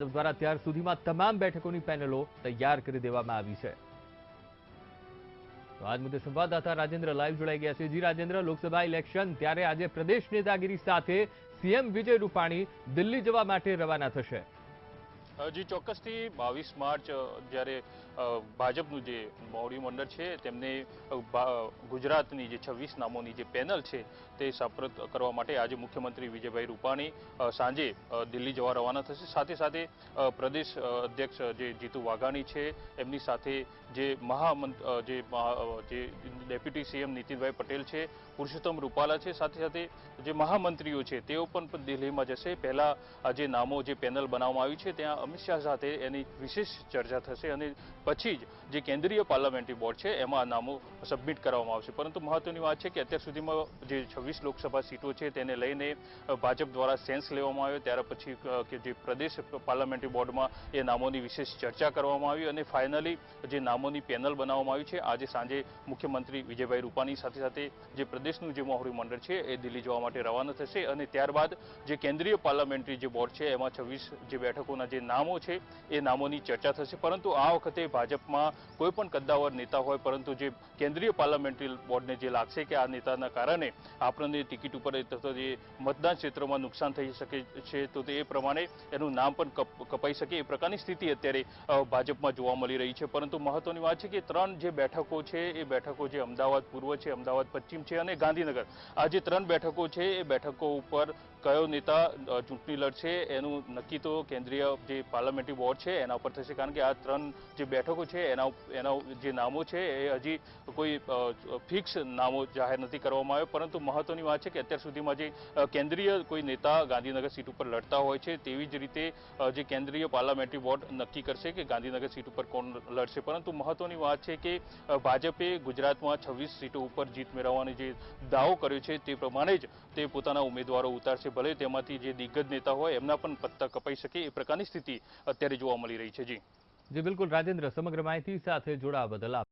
ભાજપ દ્વારા ત્યાર સુધીમાં તમામ બેઠકોની પેનલો તૈયાર કરી દેવામાં આવી છે। તો આજ મુદ્દે સંવાદદાતા રાજેન્દ્ર લાઈવ જોડાઈ ગયા છે। જી રાજેન્દ્ર, લોકસભા ઇલેક્શન ત્યારે આજે પ્રદેશ નેતાગીરી સાથે સીએમ વિજય રૂપાણી દિલ્હી જવા માટે રવાના થશે। જી ચોક્કસથી 22 માર્ચ જ્યારે ભાજપનું જે મોવડી મંડળ છે તેમને ગુજરાતની જે 26 નામોની જે પેનલ છે તે સાપરત કરવા માટે આજે મુખ્યમંત્રી વિજયભાઈ રૂપાણી સાંજે દિલ્હી જવા રવાના થશે। સાથે સાથે પ્રદેશ અધ્યક્ષ જે જીતુ વાઘાણી છે એમની સાથે જે જે ડેપ્યુટી સીએમ નીતિનભાઈ પટેલ છે, પુરુષોત્તમ રૂપાલા છે, સાથે સાથે જે મહામંત્રીઓ છે તેઓ પણ દિલ્હીમાં જશે। પહેલા જે નામો જે પેનલ બનાવવામાં આવી છે ત્યાં અમિત શાહ સાથે એની વિશેષ ચર્ચા થશે અને પછી જ જે કેન્દ્રીય પાર્લામેન્ટરી બોર્ડ છે એમાં નામો સબમિટ કરવામાં આવશે। પરંતુ મહત્વની વાત છે કે અત્યાર સુધીમાં જે 26 લોકસભા સીટો છે તેને લઈને ભાજપ દ્વારા સેન્સ લેવામાં આવ્યો, ત્યાર પછી કે જે પ્રદેશ પાર્લામેન્ટરી બોર્ડમાં એ નામોની વિશેષ ચર્ચા કરવામાં આવી અને ફાઇનલી જે નામોની પેનલ બનાવવામાં આવી છે આજે સાંજે મુખ્યમંત્રી વિજયભાઈ રૂપાણી સાથે સાથે જે પ્રદેશનું જે મોવડી મંડળ છે એ દિલ્હી જવા માટે રવાના થશે અને ત્યારબાદ જે કેન્દ્રીય પાર્લામેન્ટરી જે બોર્ડ છે એમાં 26 જે બેઠકોના જે નામો છે એ નામોની ચર્ચા થશે। પરંતુ આ વખતે ભાજપમાં કોઈ પણ કદ્દાવર નેતા હોય પરંતુ જે કેન્દ્રીય પાર્લામેન્ટરી બોર્ડને જે લાગશે કે આ નેતાના કારણે આપણને ટિકિટ ઉપર જે મતદાન ક્ષેત્રમાં નુકસાન થઈ શકે છે તો તે એ પ્રમાણે એનું નામ પણ કપાઈ શકે એ પ્રકારની સ્થિતિ અત્યારે ભાજપમાં જોવા મળી રહી છે। પરંતુ મહત્વની વાત છે કે 3 જે બેઠકો છે એ બેઠકો જે અમદાવાદ પૂર્વ છે, અમદાવાદ પશ્ચિમ છે અને ગાંધીનગર, આ જે 3 બેઠકો છે એ બેઠકો ઉપર કયો નેતા ચૂંટણી લડશે એનું નક્કી તો કેન્દ્રીય જે પાર્લામેન્ટરી બોર્ડ છે એના ઉપર થશે, કારણ કે આ 3 જે બેઠકો છે એના જે નામો છે એ હજી કોઈ ફિક્સ નામો જાહેર નથી કરવામાં આવ્યો। પરંતુ મહત્વની વાત છે કે અત્યાર સુધીમાં જે કેન્દ્રીય કોઈ નેતા ગાંધીનગર સીટ ઉપર લડતા હોય છે તેવી જ રીતે જે કેન્દ્રીય પાર્લામેન્ટરી બોર્ડ નક્કી કરશે કે ગાંધીનગર સીટ ઉપર કોણ લડશે। પરંતુ મહત્વની વાત છે કે ભાજપે ગુજરાતમાં 26 સીટો ઉપર જીત મેળવવાનો જે દાવો કર્યો છે તે પ્રમાણે જ તે પોતાના ઉમેદવારો ઉતારશે, ભલે તેમાંથી જે દિગ્ગજ નેતા હોય એમના પણ પત્તા કપાઈ શકે એ પ્રકારની સ્થિતિ અત્યારે જોવા મળી રહી છે। જી બિલકુલ રાજેન્દ્ર, સમગ્ર માહિતી સાથે જોડાવા બદલ